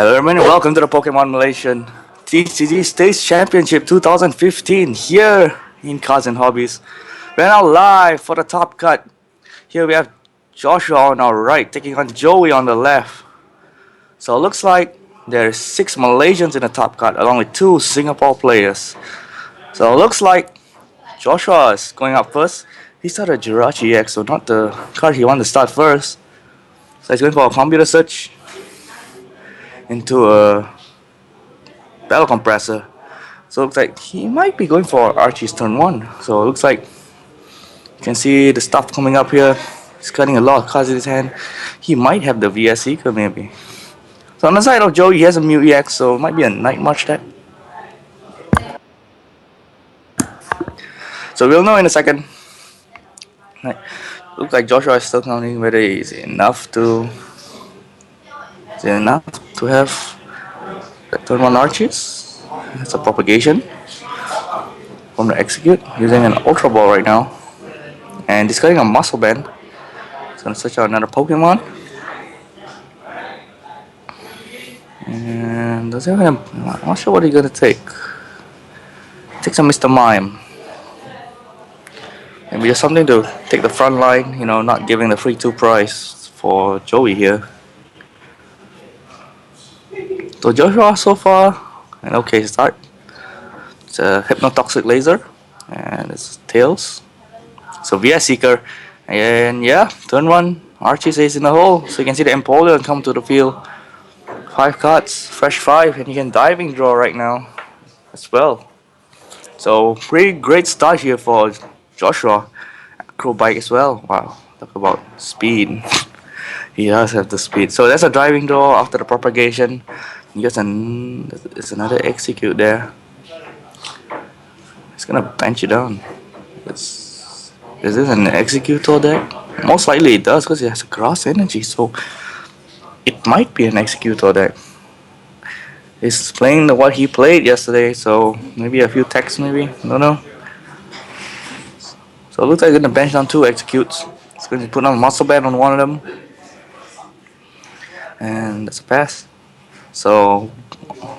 Hello everyone and welcome to the Pokemon Malaysian TCG Stage Championship 2015 here in Cards and Hobbies. We're now live for the top cut. Here we have Joshua on our right taking on Joey on the left. So it looks like there's 6 Malaysians in the top cut along with 2 Singapore players. So it looks like Joshua is going up first. He started Jirachi X, so not the card he wanted to start first. So he's going for a computer search into a battle compressor. So it looks like he might be going for Archie's turn 1. So it looks like you can see the stuff coming up here. He's cutting a lot of cards in his hand. He might have the VS Seeker maybe. So on the side of Joey, he has a Mew EX, so it might be a Night March deck. So we'll know in a second. Looks like Joshua is still counting whether it's enough to have the turn 1 Archies. That's a propagation from the execute using an Ultra Ball right now. And discarding a Muscle Band. It's gonna search out another Pokemon. And does he have, I'm not sure what he's gonna take. Take some Mr. Mime. Maybe just something to take the front line, not giving the free 2 price for Joey here. So Joshua so far, an okay start. It's a Hypnotoxic Laser, and it's Tails. So VS Seeker, and yeah, turn 1, Archie stays in the hole, so you can see the Empoleon come to the field. 5 cards, fresh 5, and you can diving draw right now as well. So pretty great start here for Joshua. Acrobike as well. Wow, talk about speed. He does have the speed. So that's a driving draw after the propagation. There's another execute there. It's gonna bench it down. Is this an executor deck? Most likely it does because it has a grass energy. So it might be an executor deck. He's playing what he played yesterday, so maybe a few techs maybe. I don't know. So it looks like he's gonna bench down 2 executes. He's gonna put on a muscle band on one of them. And that's a pass. So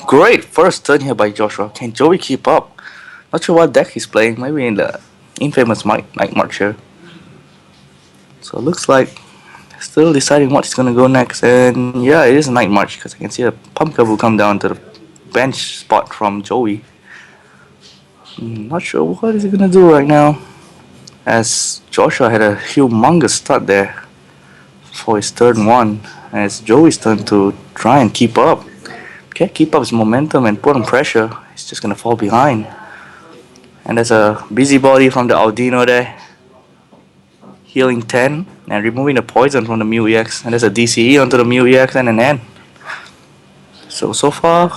great first turn here by Joshua. Can Joey keep up? Not sure what deck he's playing. Maybe in the infamous Night March here. So it looks like still deciding what he's gonna go next. And yeah, it is a Night March because I can see a Pumpkin will come down to the bench spot from Joey. Not sure what is he gonna do right now, as Joshua had a humongous start there for his turn 1. And it's Joey's turn to try and keep up. Can't keep up his momentum and put on pressure. He's just gonna fall behind. And there's a Busybody from the Audino there, healing 10 and removing the poison from the Mew EX. And there's a DCE onto the Mew EX and an N. So far,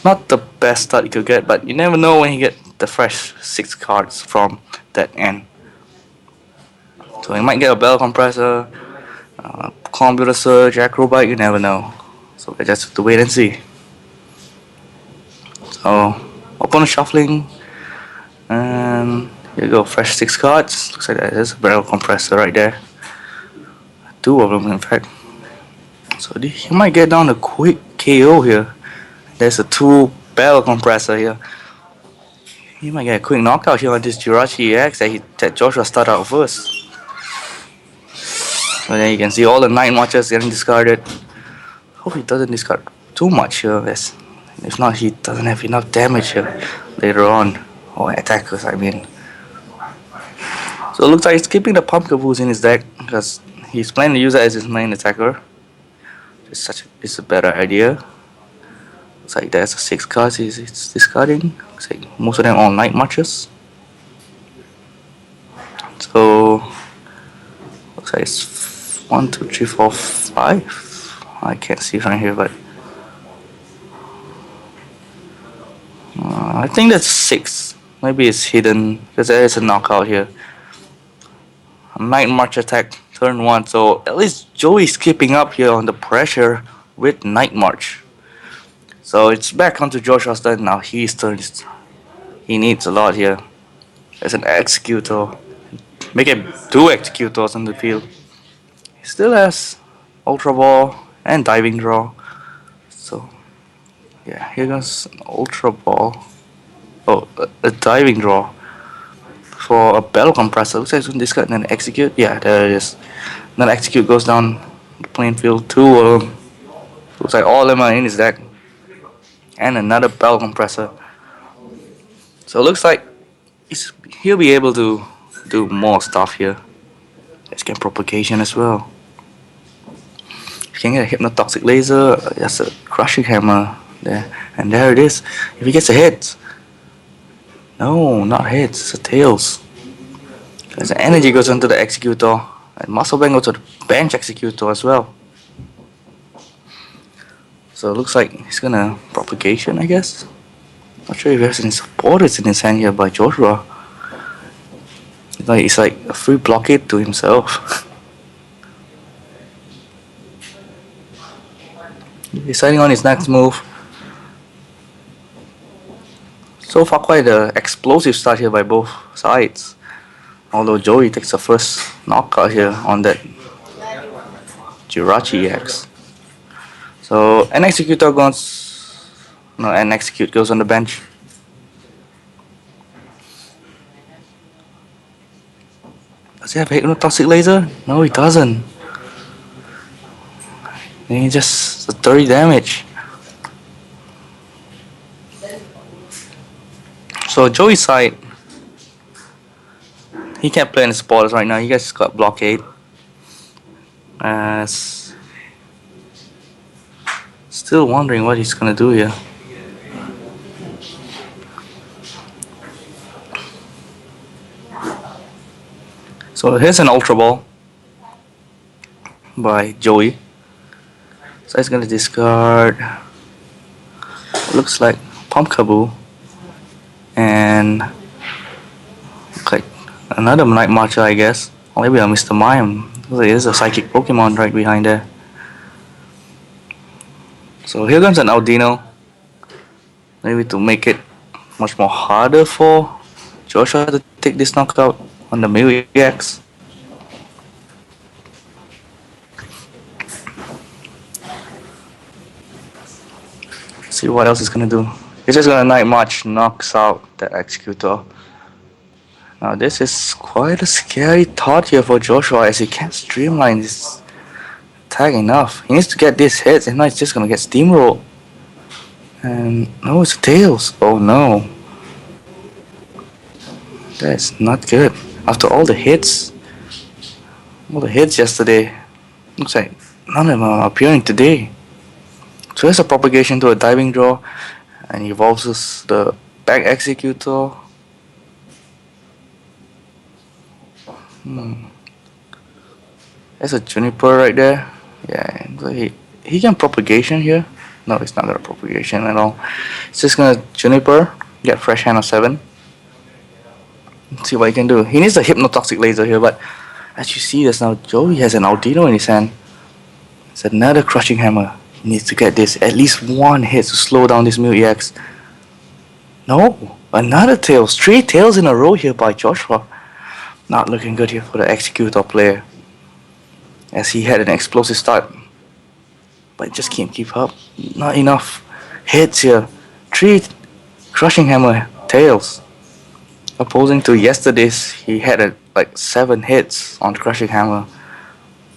not the best start you could get, but you never know when you get the fresh 6 cards from that N. So you might get a Bell Compressor, Computer Search, Acrobike, you never know. So we just have to wait and see. So, opponent shuffling, and here you go, fresh 6 cards. Looks like there's a Barrel Compressor right there. 2 of them in fact. So he might get down a quick KO here. There's a 2 Barrel Compressor here. He might get a quick knockout here on this Jirachi EX that Joshua started out first. So then you can see all the Night Marches getting discarded. Hope he doesn't discard too much here. If not, he doesn't have enough damage here later on. Or attackers, I mean. So it looks like he's keeping the Pumpkaboos in his deck because he's planning to use it as his main attacker. It's a better idea. Looks like there's 6 cards he's discarding. Looks like most of them all Night Marches. So looks like it's 1, 2, 3, 4, 5. I can't see from here, but I think that's 6. Maybe it's hidden because there is a knockout here. A Night March attack turn 1, so at least Joey's keeping up here on the pressure with Night March. So it's back onto Joshua's turn now. His turn. He needs a lot here. There's an Executor. Make it 2 Executors on the field. He still has Ultra Ball and diving draw. So yeah, here goes an ultra ball. Oh, a diving draw for a battle compressor. Looks like it's gonna discard and then execute. Yeah, there it is. Then execute goes down the playing field. Two of them. Looks like all of them are in his deck. And another battle compressor. So it looks like he'll be able to do more stuff here. Let's get propagation as well. You can get a hypnotoxic laser. That's a crushing hammer there, and there it is. If he gets a hit, no, not hits. It's a tails. Because the energy goes into the executor, and muscle bang goes to the bench executor as well. So it looks like he's gonna propagation, I guess. Not sure if there's any supporters in his hand here by Joshua. It's like a free blockade to himself. Deciding on his next move. So far, quite an explosive start here by both sides. Although Joey takes the first knockout here on that Jirachi X. So an executor goes, no, an execute goes on the bench. Does he have a hypnotoxic laser? No, he doesn't. And he just 30 damage. So Joey's side, he can't play any spoilers right now. He just got blockade. Still wondering what he's gonna do here. So here's an ultra ball by Joey. So he's gonna discard. Looks like Pumpkaboo and like another Night Marcher, I guess. Or maybe a Mr. Mime. There's a psychic Pokemon right behind there. So here comes an Audino. Maybe to make it much more harder for Joshua to take this knockout on the Mew EX. See what else he's gonna do. He's just gonna Night March, knocks out that Executor. Now this is quite a scary thought here for Joshua as he can't streamline his attack enough. He needs to get these hits, and now he's just gonna get steamrolled. And no, it's Tails. Oh no. That's not good. After all the hits yesterday, looks like none of them are appearing today. So there's a propagation to a diving draw, and he evolves the back executor. There's a Juniper right there. Yeah, so he can propagation here. No, it's not gonna propagation at all. It's just gonna Juniper, get fresh hand of 7. Let's see what he can do. He needs a hypnotoxic laser here, but as you see this now, Joey has an Audino in his hand. It's another crushing hammer. He needs to get this at least one hit to slow down this Mew EX. No, another Tails. 3 Tails in a row here by Joshua. Not looking good here for the Executor player, as he had an explosive start, but just can't keep up. Not enough hits here. 3 crushing hammer Tails. Opposing to yesterday's, he had like 7 hits on crushing hammer,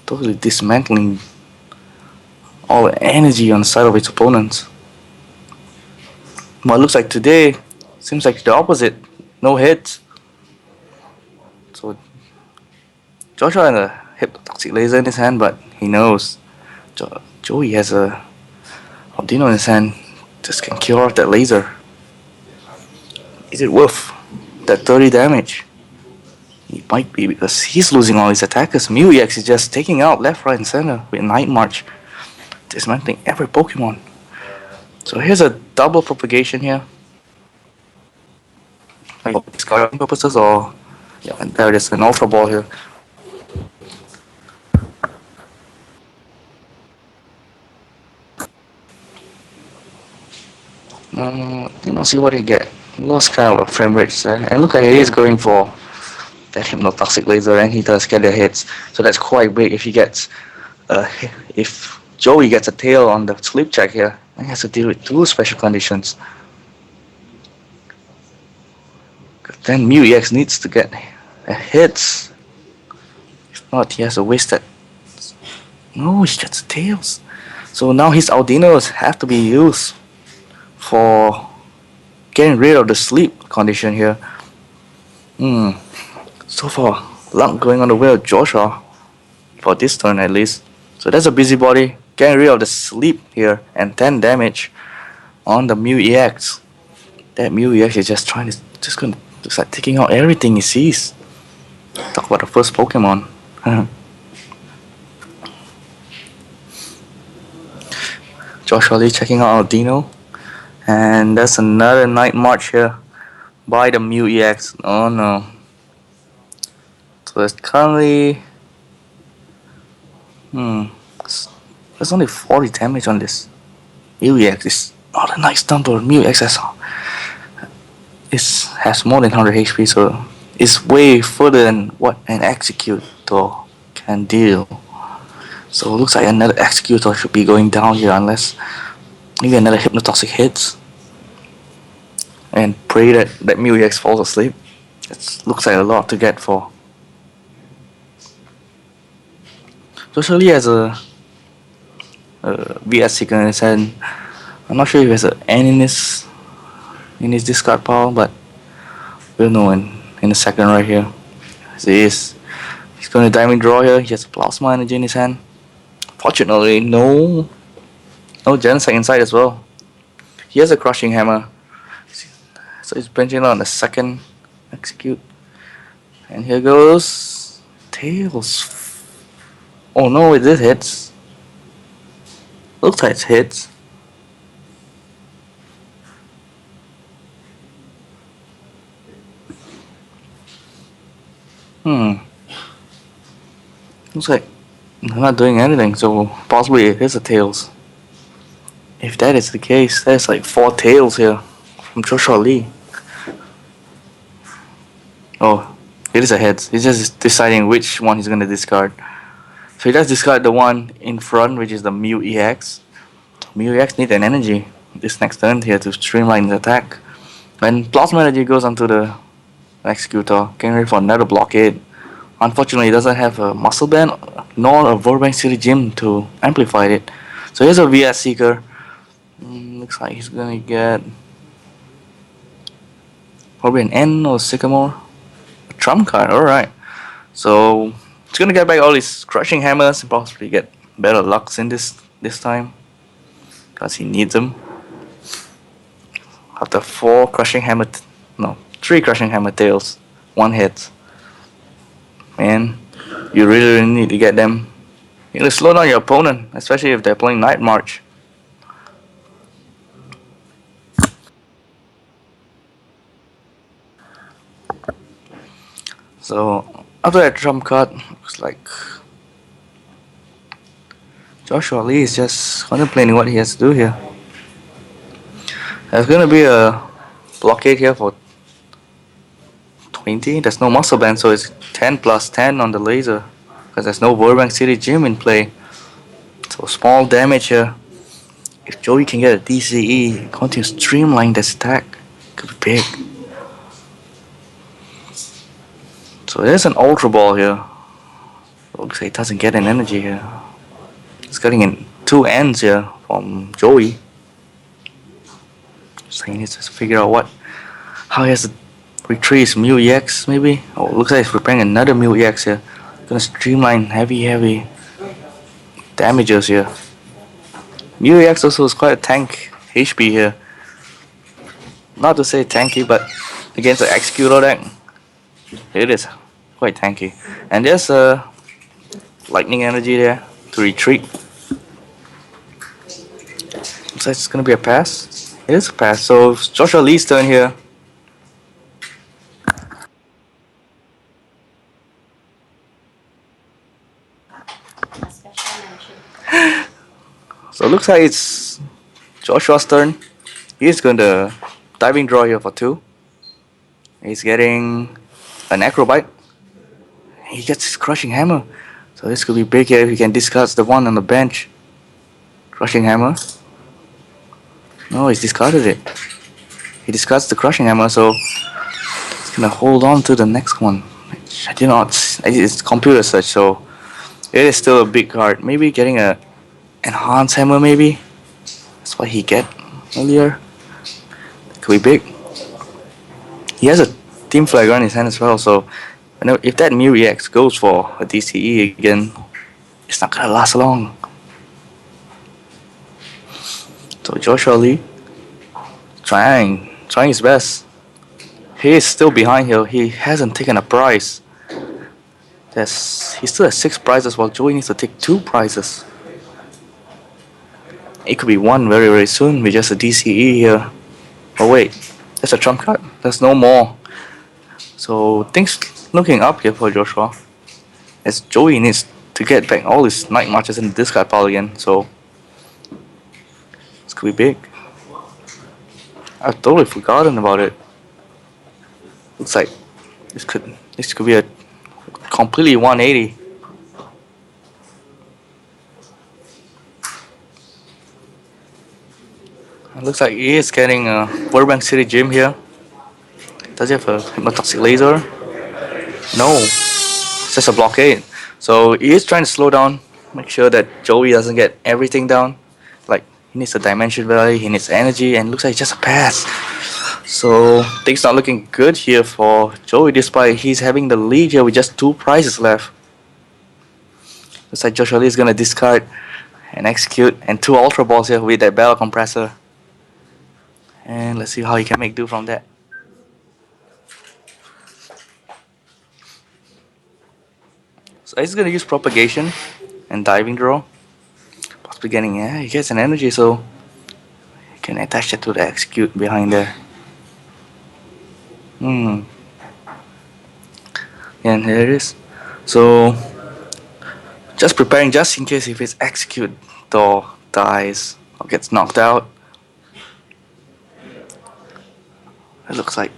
totally dismantling all the energy on the side of its opponents. But it looks like today seems like the opposite. No hits. So Joshua had a hypnotoxic laser in his hand, but he knows Joey has a Audino in his hand. Just can kill off that laser. Is it worth that 30 damage? It might be, because he's losing all his attackers. Mew EX is just taking out left, right, and center with Night March, dismantling every Pokemon. So here's a double propagation here. Like for discarding purposes, or yeah, and there it is, an Ultra Ball here. See what he get. Lost kind of a frame rate there. And look at it, he's going for that hypnotoxic laser, and he does get the hits. So that's quite big if he gets if Joey gets a tail on the sleep check here. And he has to deal with two special conditions. Then Mew EX needs to get a hit. If not, he has to waste that. No, he gets tails. So now his Aldinos have to be used for getting rid of the sleep condition here. So far, luck going on the way of Joshua for this turn at least. So that's a busybody getting rid of the sleep here and 10 damage on the Mew EX. That Mew EX is just gonna start taking out everything he sees. Talk about the first Pokemon. Joshua Lee checking out Aldino. And that's another Night March here by the Mew EX. Oh no. So it's currently there's only 40 damage on this. Mew EX is not a nice number. Mew EX has more than 100 HP, so it's way further than what an Executor can deal. So it looks like another Executor should be going down here unless maybe another Hypnotoxic hits. And pray that Mew EX falls asleep. It looks like a lot to get for. Joshua Lee has a VS Seeker in his hand. I'm not sure if he has an N in his discard pile, but we'll know in a second right here. As he is. He's going to Diamond Draw here. He has a Plasma Energy in his hand. Fortunately, no Genesect inside as well. He has a Crushing Hammer. So he's benching on the second Execute. And here goes Tails. Oh no, it did hits. Looks like it hits. Looks like I'm not doing anything, so possibly it is a Tails. If that is the case, that's like 4 Tails here from Joshua Lee. Oh, it is a heads. He's just deciding which one he's gonna discard. So he does discard the one in front, which is the Mew EX. Mew EX needs an energy this next turn here to streamline the attack. When Plasma Energy goes onto the Executor, getting ready for another blockade. Unfortunately, he doesn't have a Muscle Band nor a Burbank City Gym to amplify it. So here's a VS Seeker. Looks like he's gonna get probably an N or Sycamore. A Trump card, alright. So he's gonna get back all his Crushing Hammers and possibly get better lucks in this time. Because he needs them. After 3 Crushing Hammer Tails, 1 hit. Man, you really need to get them. You need to slow down your opponent, especially if they're playing Night March. So after that trump card, looks like Joshua Lee is just contemplating what he has to do here. There's gonna be a blockade here for 20. There's no Muscle Band, so it's 10 plus 10 on the laser. Because there's no Burbank City Gym in play. So small damage here. If Joey can get a DCE, continue to streamline this attack, could be big. So there's an Ultra Ball here. Looks like he doesn't get an energy here. He's getting in 2 ends here from Joey. So he needs to figure out how he has to retrieve his Mew EX maybe. Oh, looks like he's preparing another Mew EX here. Gonna streamline heavy damages here. Mew EX also is quite a tank HP here. Not to say tanky, but against the Executor deck, it is quite tanky. And there's a Lightning Energy there to retreat. Looks like it's gonna be a pass. It is a pass. So it's Joshua Lee's turn here. So it looks like it's Joshua's turn. He's going to Diving Draw here for 2. He's getting an Acrobite. He gets his Crushing Hammer. So this could be big here if he can discard the one on the bench. Crushing Hammer. No, he's discarded it. He discards the Crushing Hammer, so he's gonna hold on to the next one. I did not. It's computer search, so it is still a big card. Maybe getting a Enhanced Hammer, maybe. That's what he get earlier. Could be big. He has a Team Flagger in his hand as well, so if that Mew EX goes for a DCE again, it's not gonna last long. So Joshua Lee trying his best. He is still behind here. He hasn't taken a prize. He still has 6 prizes while Joey needs to take 2 prizes. It could be 1 very very soon with just a DCE here. Oh wait, there's a trump card. There's no more. So things looking up here for Joshua, as Joey needs to get back all his Night Marches in the discard pile again. So this could be big. I've totally forgotten about it. Looks like this could be a completely 180. It looks like he is getting a Burbank City Gym here. Does he have a Hypnotoxic Laser? No, it's just a blockade. So he is trying to slow down, make sure that Joey doesn't get everything down. Like, he needs a Dimension Valley, he needs energy, and it looks like it's just a pass. So things not looking good here for Joey, despite he's having the lead here with just 2 prizes left. Looks like Joshua Lee is gonna discard and execute, and 2 Ultra Balls here with that Battle Compressor. And let's see how he can make do from that. So he's gonna use Propagation and Diving Draw. Possibly getting, he gets an energy, so he can attach that to the execute behind there. And here it is. So just preparing just in case if his execute door dies or gets knocked out. It looks like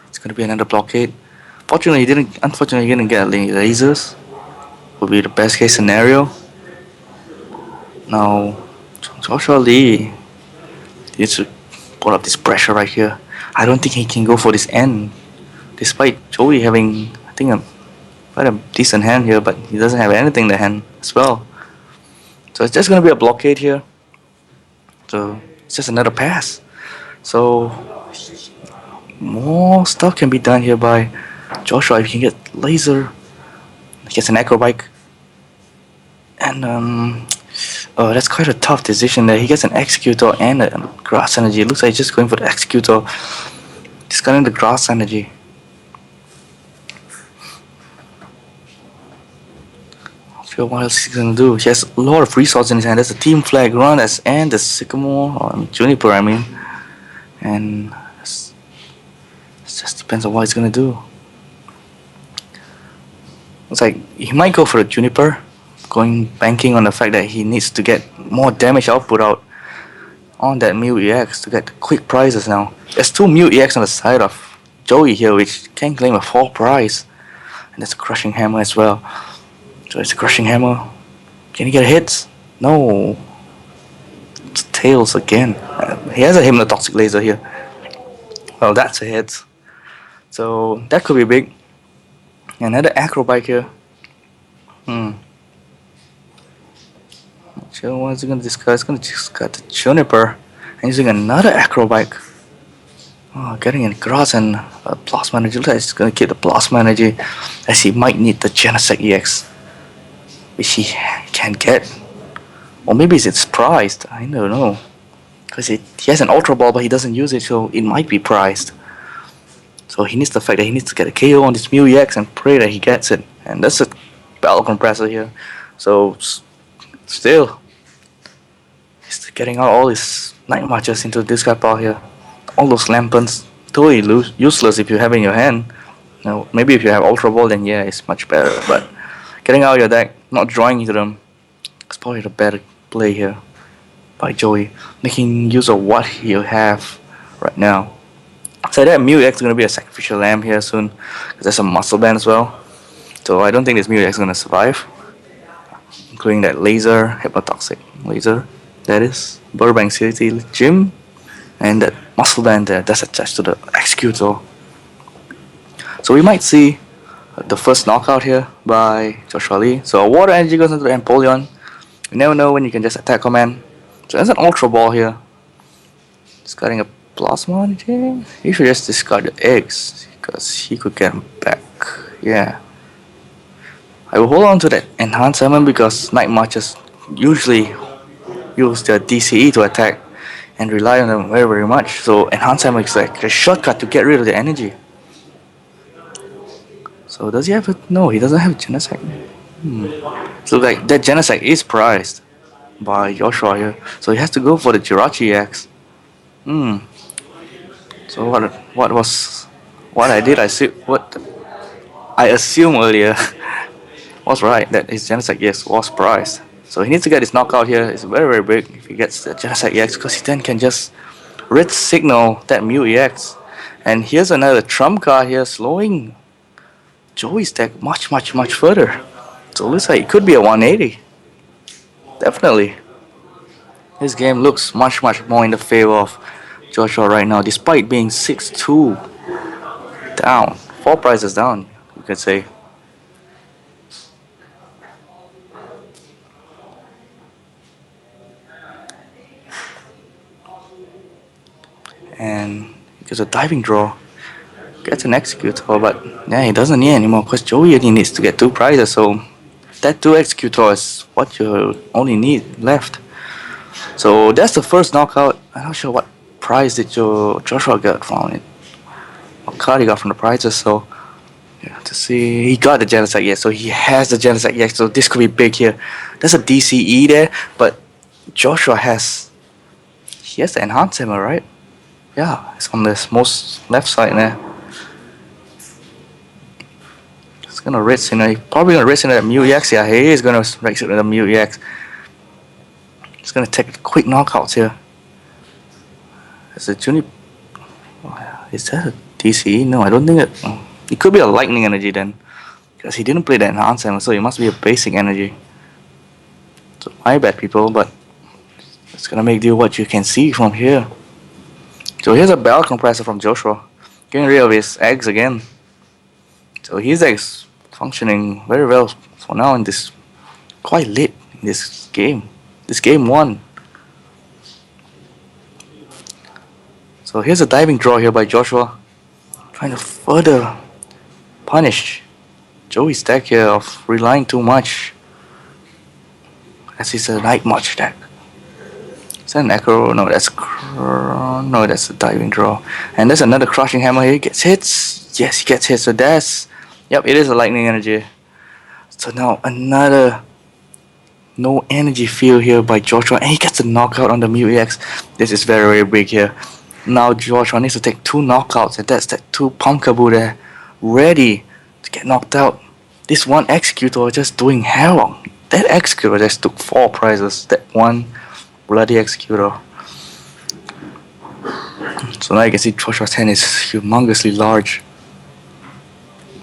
it's gonna be another blockade. Unfortunately, he didn't get any lasers. Would be the best case scenario. Now, Joshua Lee needs to put up this pressure right here. I don't think he can go for this end, despite Joey having, I think, quite a decent hand here, but he doesn't have anything in the hand as well. So it's just gonna be a blockade here. So it's just another pass. So more stuff can be done here by Joshua if he can get laser. He gets an Acrobike. And that's quite a tough decision there. He gets an Executor and a Grass Energy. It looks like he's just going for the Executor. Discarding the Grass Energy. Not sure what else he's gonna do. He has a lot of resources in his hand. There's a Team Flag run and the Sycamore, or Juniper I mean. And it just depends on what he's gonna do. It's like he might go for a Juniper, banking on the fact that he needs to get more damage output out on that Mew EX to get quick prizes now. There's 2 Mew EX on the side of Joey here, which can claim a 4 prize. And that's a Crushing Hammer as well. So it's a Crushing Hammer. Can he get hits? No. It's Tails again. He has a Hypnotoxic Laser here. Well, that's a hit. So that could be big. Another Acrobike here. Not sure what he's gonna discard. He's gonna discard the Juniper and using another Acrobike. Oh, getting a Grass and a Plasma Energy. Looks like he's gonna keep the Plasma Energy as he might need the Genesect EX, which he can't get. Or maybe it's prized. I don't know. Because he has an Ultra Ball but he doesn't use it, so it might be prized. So he needs the fact that he needs to get a KO on this Mew EX and pray that he gets it. And that's a Battle Compressor here. So still, he's getting out all his Night Marches into this discard pile here. All those Lampoons, totally useless if you have in your hand. Now, maybe if you have Ultra Ball, then yeah, it's much better. But getting out of your deck, not drawing into them, is probably the better play here by Joey, making use of what he'll have right now. So that Mew EX is going to be a Sacrificial Lamb here soon, because there's a Muscle Band as well. So I don't think this Mew EX is going to survive. including that laser, hypnotoxic laser, that is, Burbank City Gym, and that muscle band there that's attached to the executor. So we might see the first knockout here by Joshua Lee. So water energy goes into the Empoleon. You never know when you can just attack command. So there's an Ultra Ball here. Discarding a Plasma energy. You should just discard the eggs because he could get them back. Yeah. I will hold on to that Enhanced Summon because Night Marchers usually use their DCE to attack and rely on them very very much. So Enhanced Summon is like a shortcut to get rid of the energy. So does he have a... No, he doesn't have a Genesect. So like that Genesect is prized by Joshua here. So he has to go for the Jirachi X. So what I did, what I assumed earlier was right, that his Genesect EX was prized. So he needs to get his knockout here. It's very very big if he gets the Genesect EX because he then can just red signal that Mew EX. And here's another trump card here, slowing Joey's deck much further. So it looks like it could be a 180. Definitely. This game looks much more in the favor of Joshua right now, despite being 6-2 down. 4 prizes down, you could say. And because a diving draw gets an executor, but yeah, he doesn't need anymore because Joey only needs to get 2 prizes, so that 2 executor is what you only need left. So that's the first knockout. I'm not sure what prize did Joshua get from it. What card he got from the prizes, so yeah, to see, he got the Genesect EX, so he has the Genesect EX, so this could be big here. There's a DCE there, but Joshua has the Enhanced Hammer, right? Yeah, it's on this most left side there. It's gonna race in a, probably gonna race into that Mew EX. Yeah, he is gonna race into the Mew EX. It's gonna take quick knockouts here. Is it Juni? Is that a DCE? No, I don't think it. It could be a lightning energy then, because he didn't play the enhanced hammer, so it must be a basic energy. So my bad, people, but it's gonna make do what you can see from here. So here's a bell compressor from Joshua, getting rid of his eggs again. So his eggs functioning very well for now in this, quite late in this game. This game 1. So here's a diving draw here by Joshua, trying to further punish Joey's deck here of relying too much, as it's a Night March deck. Is that an Echo? No, that's a diving draw. And there's another Crushing Hammer here. He gets hits. Yes, he gets hits. So that's... Yep, it is a lightning energy. So now another no energy field here by Joshua, and he gets a knockout on the Mew EX. This is very big here. Now Joshua needs to take 2 knockouts, and that's that 2 Pumpkaboo there, ready to get knocked out. This one executor just doing hell. That executor just took 4 prizes. That one bloody executor. So now you can see Joshua's hand is humongously large.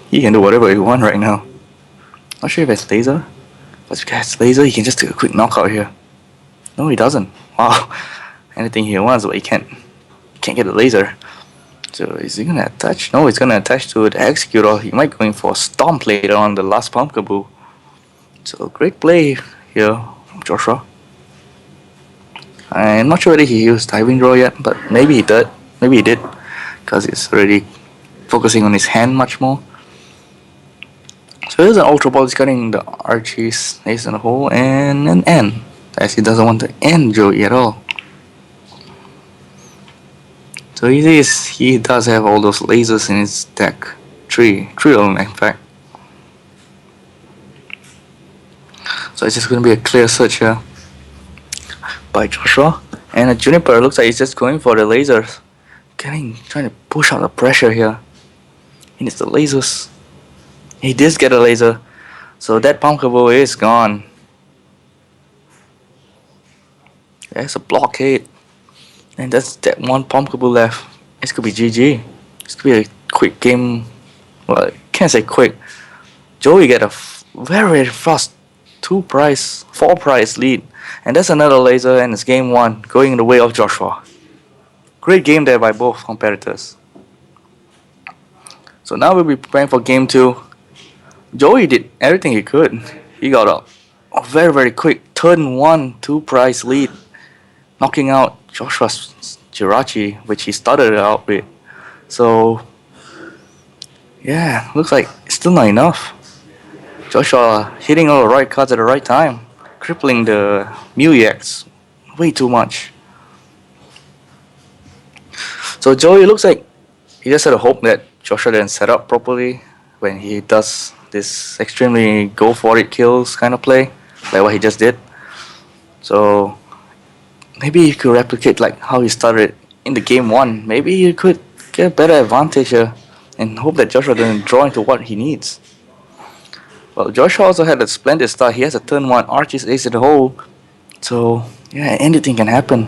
He can do whatever he wants right now. Not sure if it's laser. But if he has laser, he can just take a quick knockout here. No, he doesn't. Wow. Anything he wants, but he can't get a laser. So is he gonna attach? No, he's gonna attach to the executor. He might go in for a stomp later on the last Pumpkaboo. So great play here from Joshua. I'm not sure whether he used diving draw yet, but maybe he did. Maybe he did, because he's already focusing on his hand much more. So here's an Ultra Ball discarding the Archie's Ace in the hole and an N, as he doesn't want to end Joey at all. So he does have all those lasers in his deck. 3 of them in fact. So it's just going to be a clear search here by Joshua. And a Juniper looks like he's just going for the lasers. Trying to push out the pressure here. He needs the lasers. He did get a laser. So that Pumpkaboo is gone. There's a blockade. And that's that one Pumpkaboo left. This could be GG. This could be a quick game. Well, I can't say quick. Joey get a very fast four prize lead. And that's another laser, and it's game one, going the way of Joshua. Great game there by both competitors. So now we'll be preparing for game two. Joey did everything he could. He got a very, very quick turn one, two prize lead, knocking out Joshua's Jirachi, which he started out with. So, yeah, looks like it's still not enough. Joshua hitting all the right cards at the right time, crippling the Mew EX way too much. So Joey looks like he just had a hope that Joshua didn't set up properly when he does this extremely go for it kills kind of play, like what he just did. So maybe he could replicate like how he started in the game one. Maybe he could get a better advantage here and hope that Joshua doesn't draw into what he needs. Well, Joshua also had a splendid start. He has a turn one Archie's ace in the hole. So yeah, anything can happen.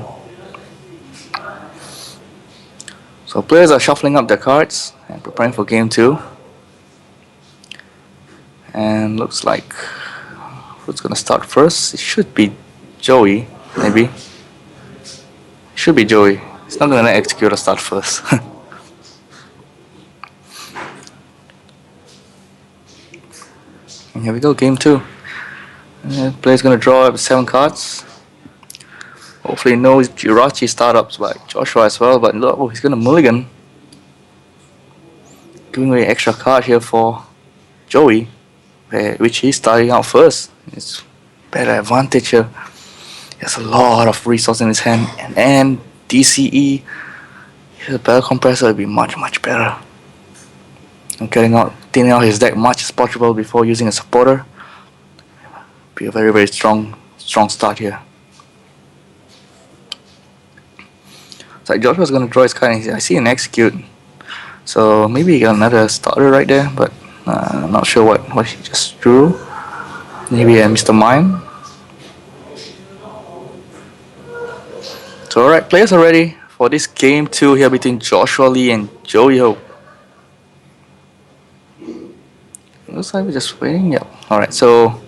So players are shuffling up their cards and preparing for game two. And looks like who's gonna start first? It should be Joey, maybe. It should be Joey. He's not gonna let Executor start first. And here we go, game two. Player's gonna draw up 7 cards. Hopefully no Jirachi startups by Joshua as well, but oh, he's gonna mulligan. Giving away extra card here for Joey, which he's starting out first. It's better advantage here. He has a lot of resources in his hand, and DCE. A better compressor would be much, much better. I'm thinning out his deck much as possible before using a supporter. Be a very, very strong start here. So Joshua's gonna draw his card. I see an execute. So maybe he got another starter right there, but I'm not sure what he just drew. Maybe a Mr. Mime. So alright, players are ready for this game 2 here between Joshua Lee and Joey Ho. Looks like we're just waiting. Yep. Alright, so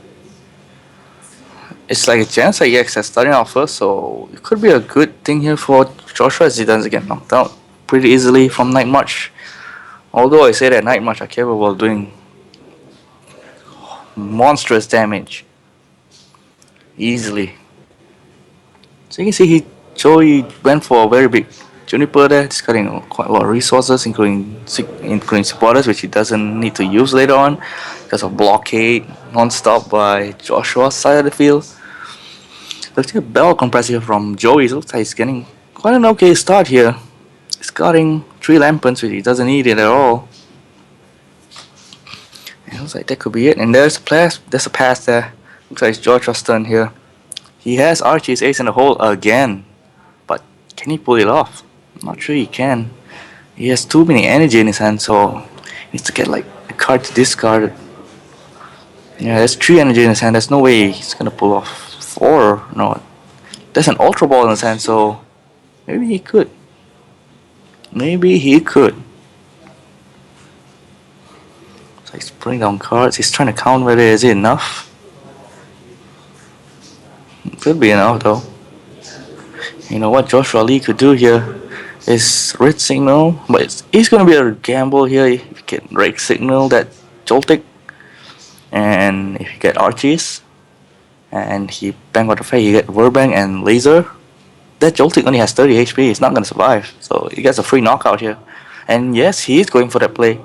it's like a chance I guess that's starting out first, so it could be a good thing here for Joshua as he doesn't get knocked out pretty easily from Night March. Although I say that Night March are capable of doing monstrous damage easily. So you can see Joey went for a very big Juniper there, discarding quite a lot of resources, including supporters, which he doesn't need to use later on because of blockade non-stop by Joshua's side of the field. Looks like a bell compressor from Joey. Looks like he's getting quite an okay start here. Discarding 3 Lampens, which he doesn't need it at all. It looks like that could be it. And there's a pass there. Looks like it's Joshua's turn here. He has Archie's ace in the hole again. But can he pull it off? I'm not sure he can. He has too many energy in his hand, so he needs to get like a card to discard. Yeah, there's 3 energy in his hand. There's no way he's gonna pull off 4. No. There's an Ultra Ball in his hand, so maybe he could. Maybe he could. So he's putting down cards. He's trying to count whether is it enough. Could be enough though. You know what Joshua Lee could do here is Red Signal, but he's gonna be a gamble here. If you get Red Signal, that Joltik, and if you get Archies, and he bang out the face, you get Verbang and Laser. That Joltik only has 30 HP. He's not gonna survive, so he gets a free knockout here. And yes, he is going for that play.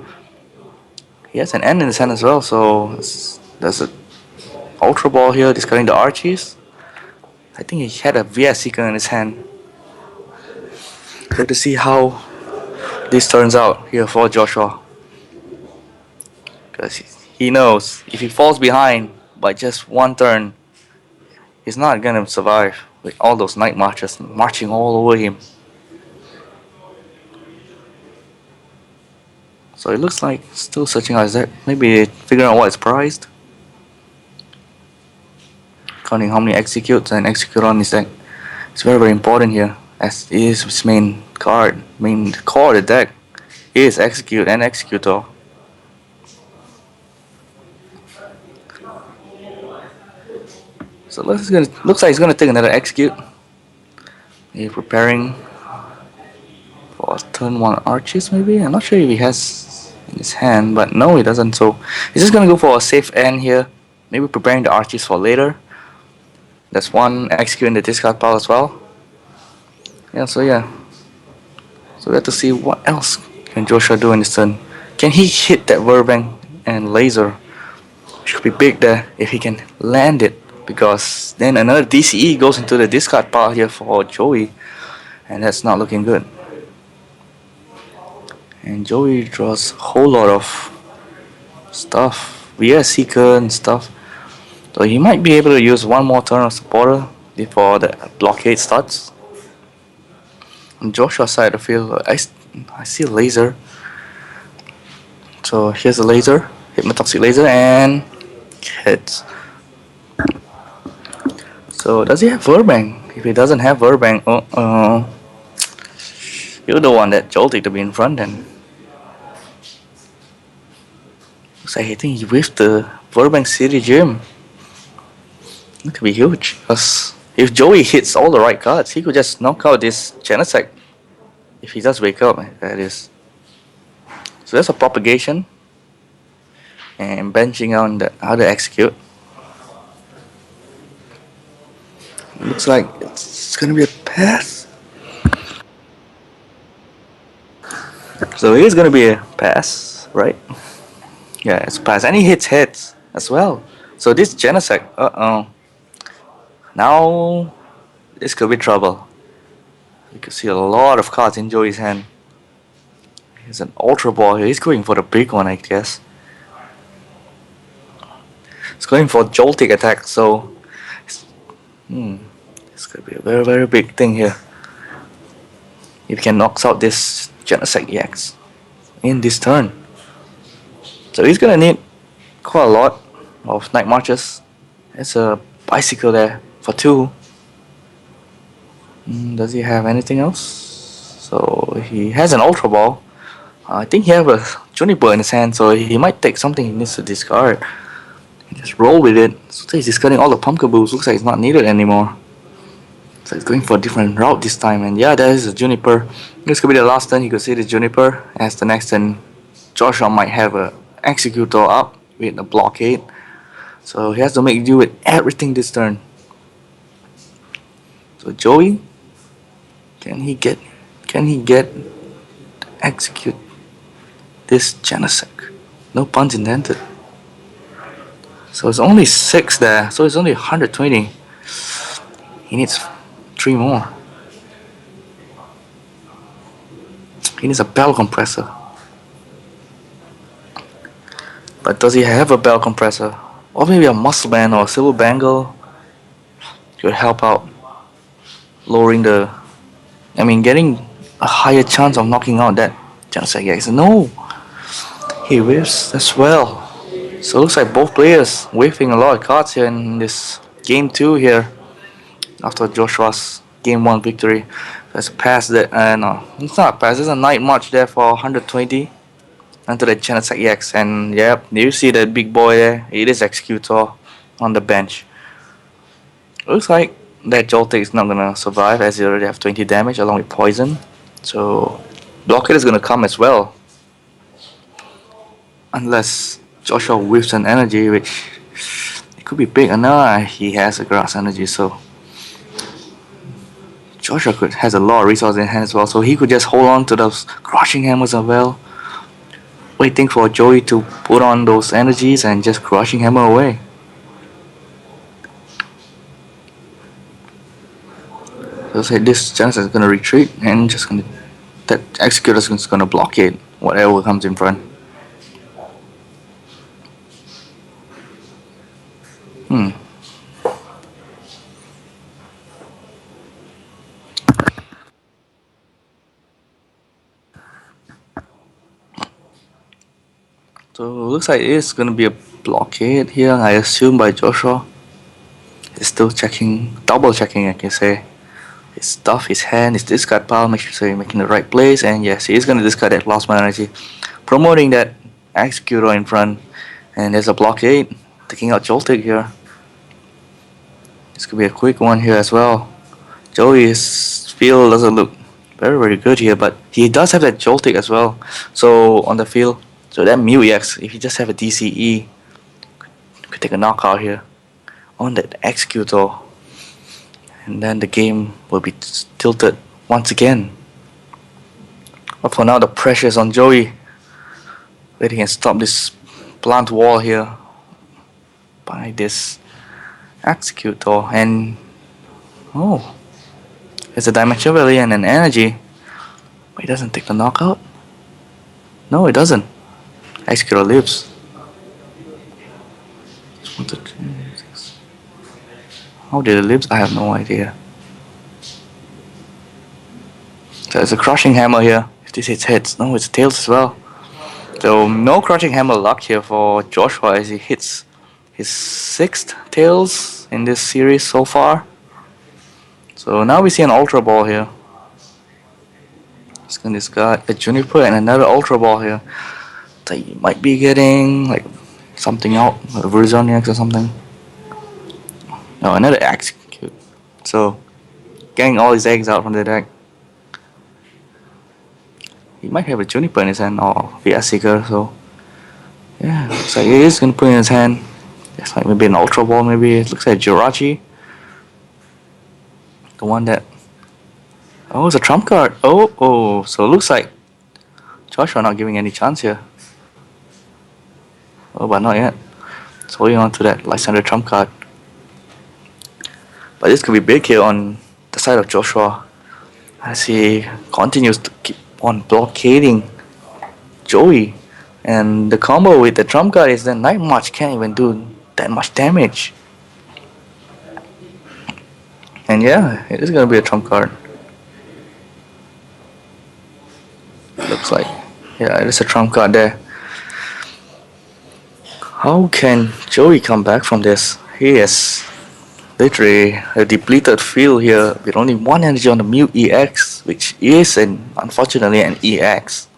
He has an end in his hand as well, so there's a Ultra Ball here, discarding the Archies. I think he had a VS Seeker in his hand. Good to see how this turns out here for Joshua. Because he knows if he falls behind by just 1 turn, he's not gonna survive with all those Night Marchers marching all over him. So it looks like still searching out his deck. Maybe figuring out what is prized. Counting how many executes and execute on his deck. It's very, very important here, as it is his main card, main core of the deck is execute and executor. So looks like he's gonna take another execute. He's preparing for turn one arches maybe. I'm not sure if he has in his hand, but no, he doesn't. So he's just gonna go for a safe end here. Maybe preparing the arches for later. That's one execute in the discard pile as well. Yeah. So we have to see what else can Joshua do in this turn. Can he hit that Verbank and laser? Should be big there if he can land it, because then another DCE goes into the discard pile here for Joey, and that's not looking good. And Joey draws a whole lot of stuff, VS Seeker and stuff. So he might be able to use one more turn of supporter before the blockade starts. On Joshua's side of the field, I see a laser. So here's a laser, hypnotoxic laser, and hits. So does he have Verbank? If he doesn't have Verbank, you're the one that jolted to be in front then. Looks like I think he whiffed the Verbank City Gym. It could be huge, because if Joey hits all the right cards, he could just knock out this Genesect. If he does wake up, that is. So that's a propagation. And benching on the other execute. Looks like it's gonna be a pass. So here's gonna be a pass, right? Yeah, it's a pass. And he hits heads as well. So this Genesect, now this could be trouble. You can see a lot of cards in Joey's hand. He's an Ultra Ball here. He's going for the big one, I guess. He's going for jolting attack, so it's gonna be a very, very big thing here. If he can knock out this Genesect EX in this turn. So he's gonna need quite a lot of Night Marches. There's a bicycle there for 2. Does he have anything else? So he has an Ultra Ball. I think he has a Juniper in his hand, so he might take something he needs to discard. Just roll with it. So he's discarding all the Pumpkaboos. Looks like it's not needed anymore. So he's going for a different route this time. And yeah, there is a Juniper. This could be the last turn you could see the Juniper. As the next turn, Joshua might have a Executor up with a blockade. So he has to make do with everything this turn. So Joey, can he get execute this Genesect? No puns intended. So it's only 6 there. So it's only 120. He needs 3 more. He needs a bell compressor. But does he have a bell compressor? Or maybe a muscle band or a silver bangle could help out lowering getting a higher chance of knocking out that Genesect EX. No! He whiffs as well. So it looks like both players whiffing a lot of cards here in this game 2 here. After Joshua's game 1 victory. There's a pass there. No, it's not a pass. There's a Night March there for 120 onto the Genesect EX. And yep, do you see that big boy there? It is Executor on the bench. Looks like that Joltik is not gonna survive, as he already have 20 damage along with poison. So blockade is gonna come as well. Unless Joshua whiffs an energy, which it could be big. And now he has a grass energy, so Joshua has a lot of resources in hand as well, so he could just hold on to those crushing hammers as well, waiting for Joey to put on those energies and just crushing hammer away. So say this Genesect is gonna retreat and that Executor is gonna blockade whatever comes in front. So it looks like it's gonna be a blockade here, I assume, by Joshua. He's still checking, double checking, I can say. His stuff, his hand, his discard pile, make sure he's making the right place, and yes, he's gonna discard that plasma energy, promoting that Executor in front. And there's a blockade, taking out Joltik here. This could be a quick one here as well. Joey's field doesn't look very good here, but he does have that jolting as well. So on the field, so that Mew EX, if you just have a DCE, could take a knockout here on that Executor, and then the game will be tilted once again. But for now, the pressure is on Joey. Where he can stop this plant wall here by this Executor, and oh, it's a Dimension Valley and an energy. But he doesn't take the knockout. No, it doesn't. Executor lives. How did it live? I have no idea. So it's a crushing hammer here. If this hits heads, no, it's tails as well. So no crushing hammer luck here for Joshua as he hits his 6th tails in this series so far. So now we see an Ultra Ball here. He's gonna discard a Juniper and another Ultra Ball here. So you might be getting like something out, a Verzoniax or something. No, another Execute. So getting all his eggs out from the deck. He might have a Juniper in his hand or the Seeker, so yeah, looks like he is gonna put in his hand. It's like maybe an Ultra Ball, maybe it looks like Jirachi. The one that, oh, it's a trump card. Oh, so it looks like Joshua not giving any chance here. Oh, but not yet. It's holding on to that Lysander trump card. But this could be big here on the side of Joshua as he continues to keep on blockading Joey. And the combo with the trump card is that Night March can't even do that much damage. And yeah, it is gonna be a trump card. Looks like, yeah, it is a trump card there. How can Joey come back from this? He is literally a depleted field here with only one energy on the Mew EX, which is unfortunately an EX.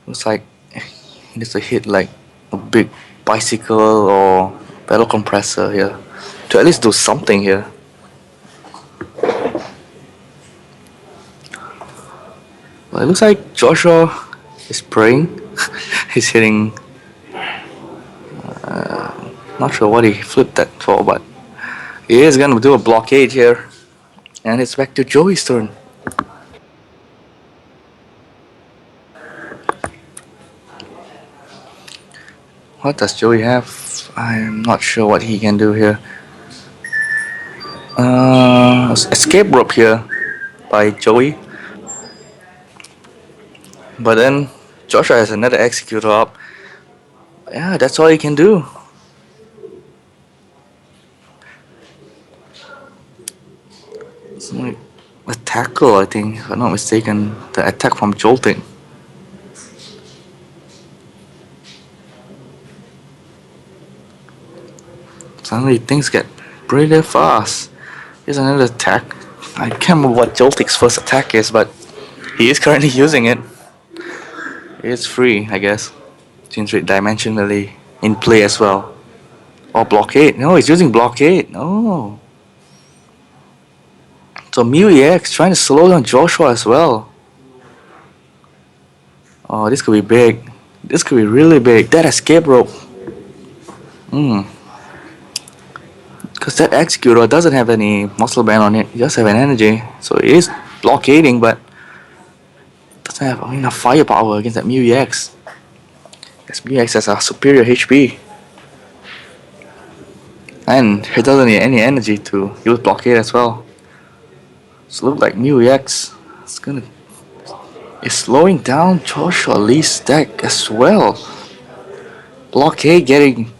Looks like he needs to hit like a big bicycle or battle compressor here to at least do something here. Well, it looks like Joshua is praying. He's hitting. Not sure what he flipped that for, but he is gonna do a blockade here, and it's back to Joey's turn. What does Joey have? I'm not sure what he can do here. Escape rope here by Joey. But then Joshua has another Executor up. Yeah, that's all he can do. It's like a tackle, I think, if I'm not mistaken. The attack from Jolting. Suddenly things get pretty fast. Here's another attack. I can't remember what Joltik's first attack is, but he is currently using it. It's free, I guess. Since with Dimension Valley in play as well. Or Blockade. No, he's using Blockade. No. So Mew EX trying to slow down Joshua as well. Oh, this could be big. This could be really big. That escape rope. Because that Executor doesn't have any muscle band on it. It just have an energy. So it is blockading, but doesn't have enough firepower against that Mew EX. Because Mew EX has a superior HP. And it doesn't need any energy to use blockade as well. So look like Mew EX is slowing down Joshua Lee's deck as well. Blockade getting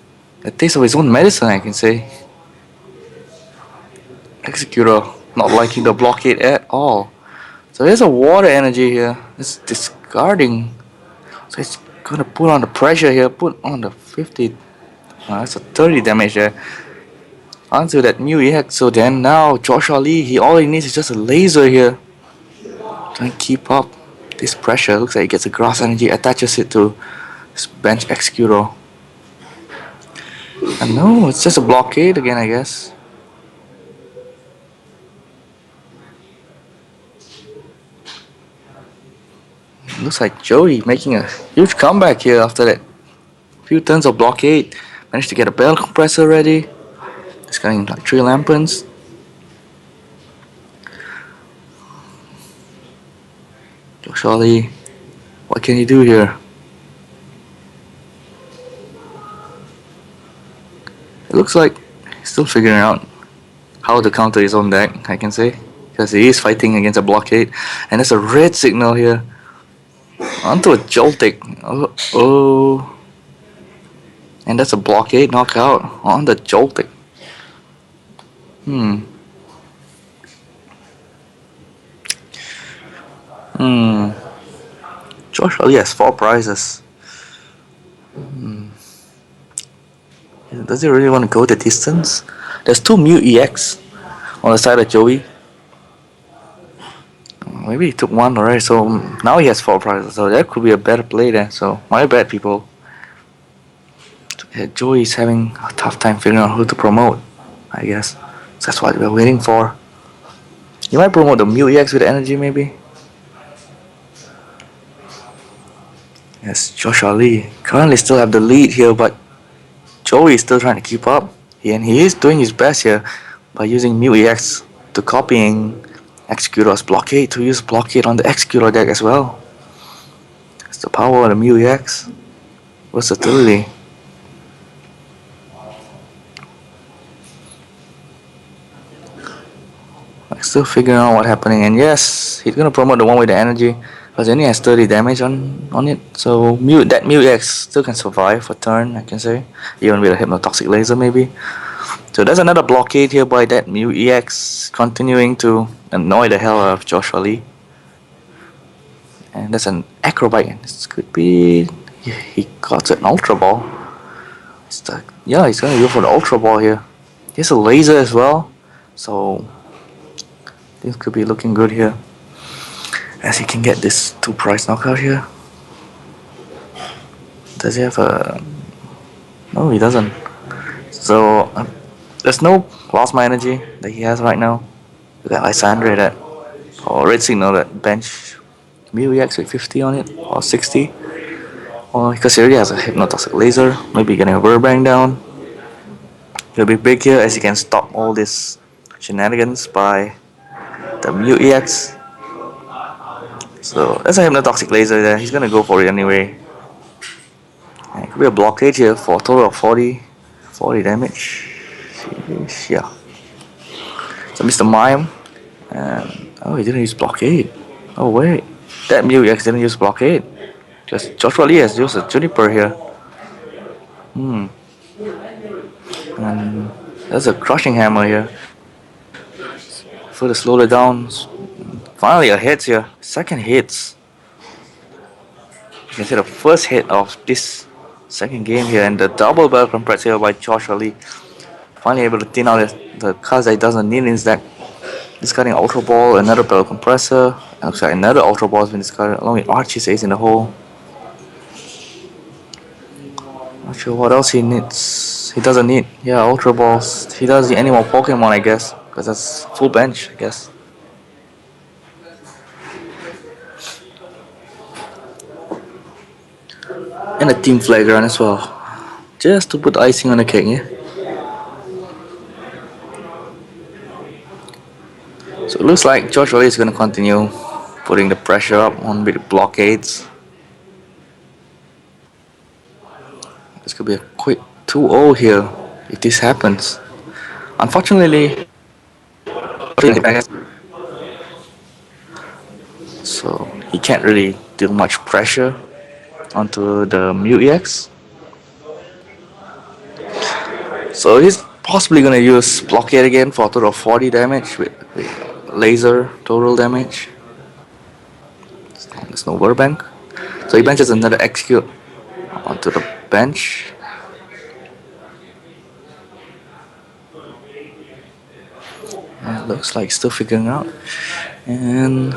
a taste of his own medicine, I can say. Executor not liking the blockade at all. So there's a water energy here. It's discarding. So it's gonna put on the pressure here. Put on the 50. That's a 30 damage there. Onto that Mew EX. So then now Joshua Lee, all he needs is just a laser here. Trying to keep up this pressure. Looks like he gets a grass energy, attaches it to his bench Executor. No, it's just a blockade again, I guess. Looks like Joey making a huge comeback here after that few turns of blockade. Managed to get a bell compressor ready. Discarding like 3 lampoons. Surely, what can he do here? It looks like he's still figuring out how to counter his own deck, I can say. Because he is fighting against a blockade. And there's a red signal here. Onto a Joltik. Oh. And that's a blockade knockout on the Joltik. Hmm. Hmm. Josh Ali has 4 prizes. Hmm. Does he really want to go the distance? There's 2 Mu EX on the side of Joey. Maybe he took one already, so now he has 4 prizes. So that could be a better play there. So my bad, people. Joey's having a tough time figuring out who to promote, I guess. So that's what we're waiting for. You might promote the Mu EX with energy, maybe? Yes, Josh Ali currently still have the lead here, but Joey is still trying to keep up. And he is doing his best here by using Mu EX to copying Executor's blockade to use blockade on the Executor deck as well. It's the power of the Mu EX. Versatility. Like still figuring out what's happening, and yes, he's gonna promote the one with the energy because he only has 30 damage on it. So that Mu X still can survive for turn, I can say, even with a hypnotoxic laser maybe. So there's another blockade here by that Mu EX continuing to annoy the hell out of Josh Ali. And there's an acrobat, and this could be he got an ultra ball. Yeah, he's gonna go for the ultra ball here. He has a laser as well, so things could be looking good here. As he can get this 2 prize knockout here. Does he have a... No, he doesn't. So, there's no plasma energy that he has right now. We got Lysandre that... Or Red Signal that bench Mu EX with 50 on it, or 60. Or because he already has a hypnotoxic laser, maybe getting a Burbank down. He'll be big here as he can stop all this shenanigans by the Mu EX. So that's a hypnotoxic laser there. He's gonna go for it anyway. And it could be a blockade here for a total of 40 damage. Yeah. So Mr. Mime. And oh, he didn't use blockade. Oh wait, that Mu EX didn't use blockade. Just Joshua Lee has used a Juniper here. Hmm. And there's a crushing hammer here. Further slow it down. Finally a hit here. Second hits. You can see the first hit of this second game here, and the double bell compressor here by Joshua Lee. Finally able to thin out the cards that he doesn't need in his deck. Discarding Ultra Ball, another bell compressor. Looks like another Ultra Ball has been discarded along with Archie's Ace in the hole. Not sure what else he needs. He doesn't need. Yeah, Ultra Balls. He doesn't need any more Pokemon, I guess. Because that's full bench, I guess. And a Team Flagrant as well. Just to put icing on the cake, yeah? So it looks like George Wally is going to continue putting the pressure up on with blockades. This could be a quick 2-0 here if this happens. Unfortunately, so he can't really do much pressure onto the Mu EX. So he's possibly gonna use blockade again for a total of 40 damage with laser total damage. There's no Burbank. So he benches another execute onto the bench. And it looks like still figuring out. And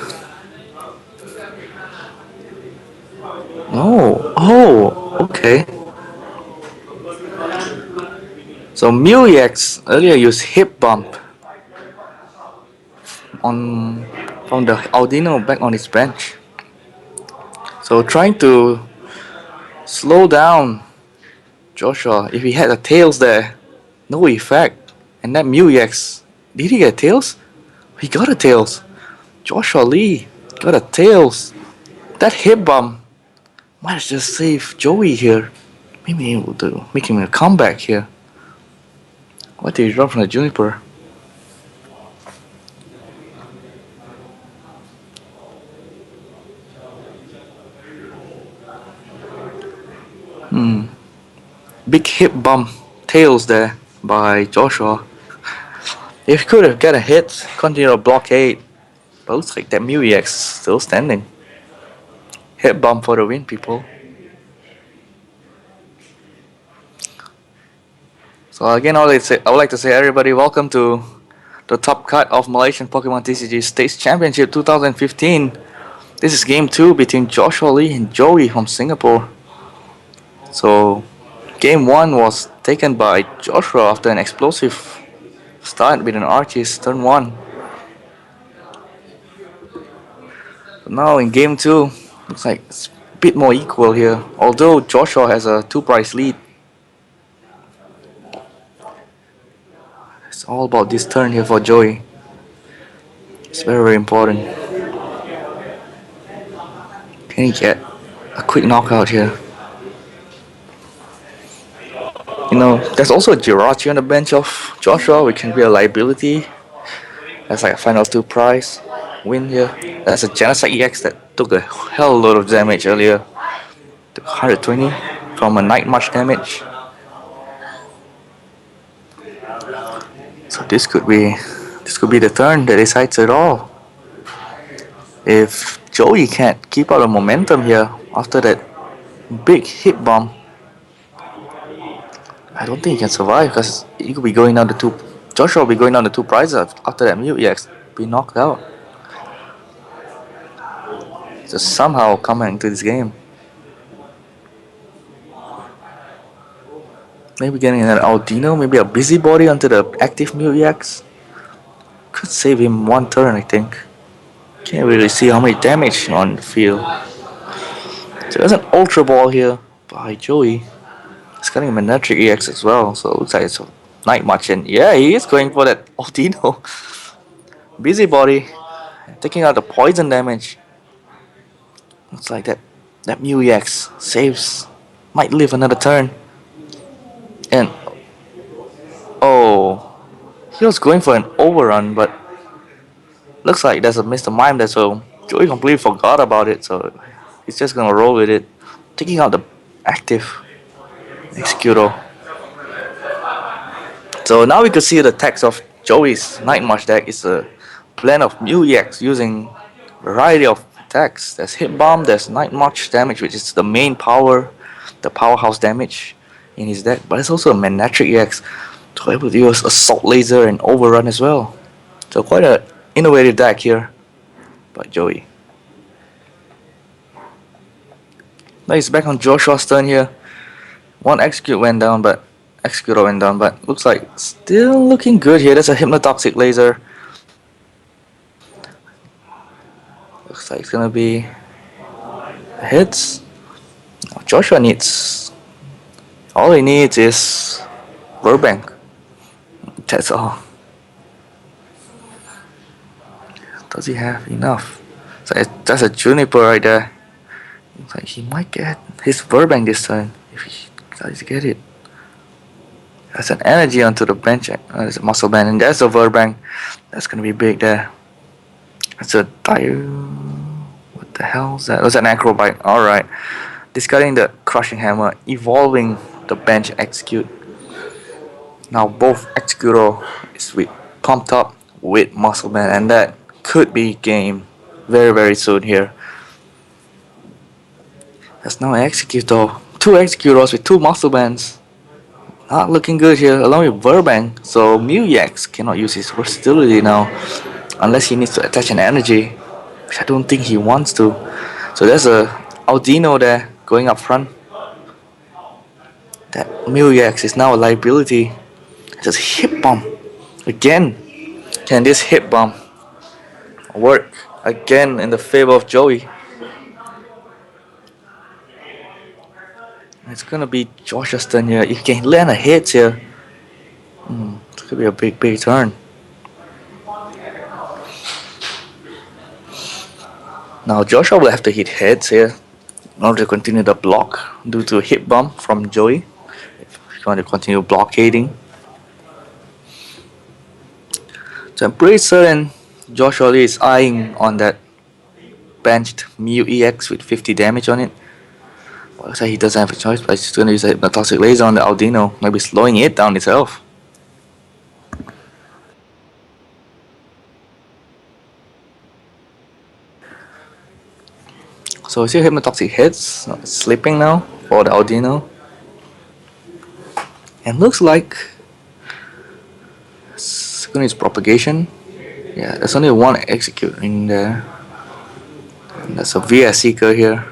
oh, okay. So Muex earlier used hip bump on from the Audino back on his bench. So trying to slow down Joshua. If he had a tails there, no effect. And that Muex, did he get tails? He got a tails. Joshua Lee got a tails. That hip bump might have just saved Joey here. Maybe able to make him a comeback here. What did he drop from the Juniper? Hmm. Big hip bump tails there by Joshua. If he could have got a hit, continue a blockade. But looks like that Muex still standing. Hip bump for the win, people. So again, I would like to say everybody welcome to the top cut of Malaysian Pokemon TCG States Championship 2015. This is game 2 between Joshua Lee and Joey from Singapore. So game 1 was taken by Joshua after an explosive start with an Archie's turn 1. But now in game 2, looks like it's a bit more equal here. Although Joshua has a 2 price lead. It's all about this turn here for Joey. It's very, very important. Can he get a quick knockout here? There's also a Jirachi on the bench of Joshua, which can be a liability. That's like a final 2 prize win here. That's a Genocide EX that took a hell load of damage earlier. Took 120 from a Night March damage. So this could be the turn that decides it all. If Joey can't keep out the momentum here after that big hit bomb, I don't think he can survive because he could be going down the two. Joshua will be going down the 2 prizes after that Mew EX be knocked out. Just somehow coming into this game. Maybe getting an Audino, maybe a Busybody onto the active Mew EX. Could save him 1 turn, I think. Can't really see how many damage on the field. So there's an Ultra Ball here by Joey. He's getting a Manectric EX as well, so it looks like it's a Night March. And yeah, he is going for that Audino. Busybody taking out the poison damage. Looks like that Mew EX saves, might live another turn. And oh, he was going for an overrun, but looks like there's a Mr. Mime there, so Joey completely forgot about it, so he's just gonna roll with it. Taking out the active Executor. So now we can see the text of Joey's Night March deck is a blend of Mew EX using a variety of attacks. There's Hit Bomb, there's Night March damage, which is the main power, the powerhouse damage in his deck, but it's also a Manectric EX to be able to use Assault Laser and Overrun as well. So quite an innovative deck here by Joey. Now he's back on Joshua's turn here. One Executor went down, but looks like still looking good here. That's a Hypnotoxic Laser. Looks like it's gonna be hits. Now Joshua needs, all he needs is Burbank. That's all. Does he have enough? So that's a Juniper right there. Looks like he might get his Burbank this turn if he does get it. That's an energy onto the bench. There's a Muscle Band, and there's a Burbank. That's gonna be big there. That's a dire. What the hell is that? That's an Acrobite. Alright. Discarding the Crushing Hammer, evolving the bench Execute. Now both Executor is pumped up with Muscle Band, and that could be game very, very soon here. There's no Executor. 2 Executors with 2 Muscle Bands. Not looking good here, along with Burbank. So Mew EX cannot use his versatility now, unless he needs to attach an energy, which I don't think he wants to. So there's a Audino there going up front. That Mew EX is now a liability. Just hit bomb. Again. Can this hit bomb work again in the favor of Joey? It's gonna be Josh's turn here. If he can land a hit here, it could be a big turn. Now Joshua will have to hit heads here in order to continue the block due to a hit bomb from Joey. If you want to continue blockading. So I'm pretty certain Joshua Lee is eyeing on that benched Mew EX with 50 damage on it. Well, looks like he doesn't have a choice, but he's gonna use a Hypnotoxic Laser on the Aldino, maybe slowing it down itself. So is your Hypnotoxic hits? No, it's sleeping now for the Aldino. And looks like it's gonna use Propagation. Yeah, there's only one execute in there. And that's a VS Seeker here.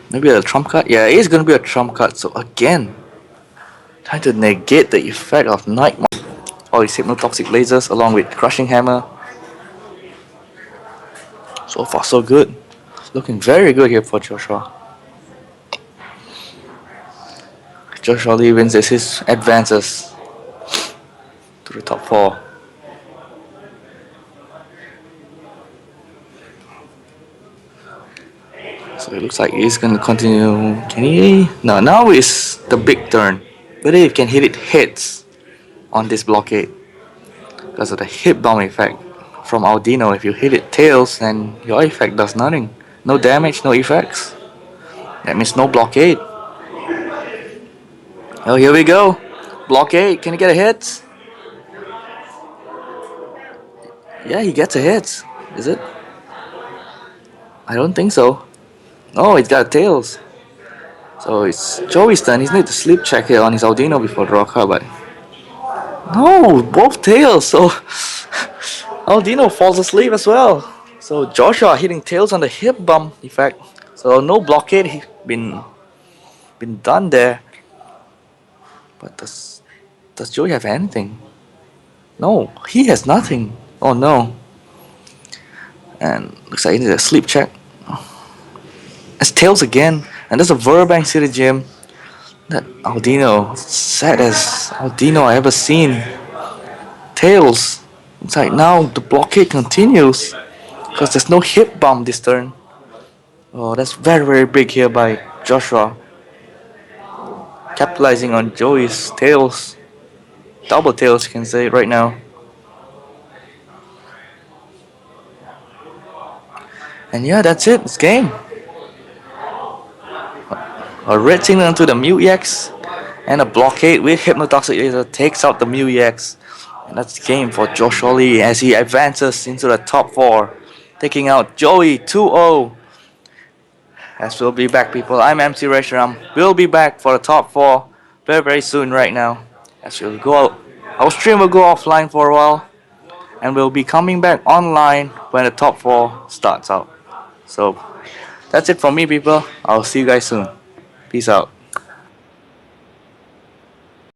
Maybe a trump card? Yeah, it is gonna be a trump card. So again, trying to negate the effect of Nightmare. All his Hypnotoxic Lasers along with Crushing Hammer. So far so good. Looking very good here for Joshua. Joshua Lee wins as his advances to the top 4. So it looks like he's gonna continue. Can he? No, now is the big turn. Whether he can hit it hits on this blockade. Because of the hit bomb effect from Aldino. If you hit it tails, then your effect does nothing. No damage, no effects. That means no blockade. Oh, here we go. Blockade. Can he get a hit? Yeah, he gets a hit. Is it? I don't think so. Oh, it's got tails. So it's Joey's turn. He's need to sleep check here on his Aldino before draw card, but no, both tails. So Aldino falls asleep as well. So Joshua hitting tails on the hip bump effect. So no blockade been done there. But does Joey have anything? No, he has nothing. Oh no. And looks like he needs a sleep check. It's tails again. And there's a Verbank City Gym. That Aldino, sad as Aldino I ever seen. Tails. It's like now the blockade continues. Because there's no hit bomb this turn. Oh, that's very big here by Joshua. Capitalizing on Joey's tails. Double tails, you can say right now. And yeah, that's it. It's game. A red signal into the Mew EX. And a blockade with Hypnotoxic Laser takes out the Mew EX. And that's the game for Joshua Lee as he advances into the top 4. Taking out Joey 2-0. As we'll be back, people. I'm MC Reshiram. We'll be back for the top 4 very soon right now. As we'll go out. Our stream will go offline for a while. And we'll be coming back online when the top 4 starts out. So that's it from me, people. I'll see you guys soon. Peace out.